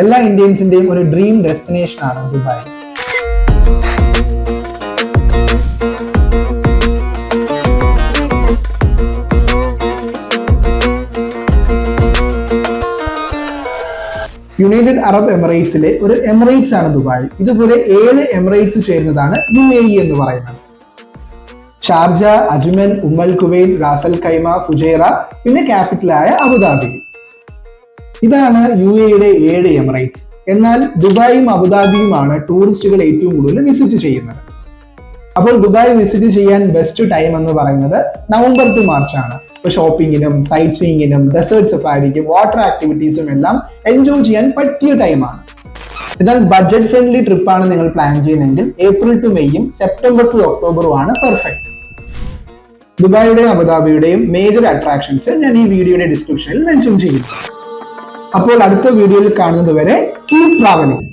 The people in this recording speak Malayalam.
എല്ലാ ഇന്ത്യൻസിന്റെയും ഒരു ഡ്രീം ഡെസ്റ്റിനേഷൻ ആണ് ദുബായ്. യുണൈറ്റഡ് അറബ് എമിറേറ്റ്സിലെ ഒരു എമിറേറ്റ്സ് ആണ് ദുബായ്. ഇതുപോലെ 7 എമിറേറ്റ്സ് ചേരുന്നതാണ് UAE എന്ന് പറയുന്നത്. Sharjah, Ajman, Umm al Quwain, Ras al Khaimah, Fujairah, പിന്നെ ക്യാപിറ്റലായ അബുദാബി. ഇതാണ് UAEയുടെ 7 എമിറേറ്റ്സ്. എന്നാൽ ദുബായും അബുദാബിയുമാണ് ടൂറിസ്റ്റുകൾ ഏറ്റവും കൂടുതൽ വിസിറ്റ് ചെയ്യുന്നത്. അപ്പോൾ ദുബായ് വിസിറ്റ് ചെയ്യാൻ ബെസ്റ്റ് ടൈം എന്ന് പറയുന്നത് നവംബർ ടു മാർച്ച് ആണ്. ഇപ്പൊ ഷോപ്പിങ്ങിനും സൈറ്റ് സീയിങ്ങിനും ഡെസേർട്ട് സഫാരിക്കും വാട്ടർ ആക്ടിവിറ്റീസും എല്ലാം എൻജോയ് ചെയ്യാൻ പറ്റിയ ടൈമാണ്. എന്നാൽ ബഡ്ജറ്റ് ഫ്രണ്ട്ലി ട്രിപ്പാണ് നിങ്ങൾ പ്ലാൻ ചെയ്യുന്നതെങ്കിൽ ഏപ്രിൽ ടു മെയ്യും സെപ്റ്റംബർ ടു ഒക്ടോബറും ആണ് പെർഫെക്റ്റ്. ദുബായിയുടെയും അബുദാബിയുടെയും മേജർ അട്രാക്ഷൻസ് ഞാൻ ഈ വീഡിയോയുടെ ഡിസ്ക്രിപ്ഷനിൽ മെൻഷൻ ചെയ്യുന്നു. അപ്പോൾ അടുത്ത വീഡിയോയിൽ കാണുന്നത് വരെ കീപ് ട്രാവലിംഗ്.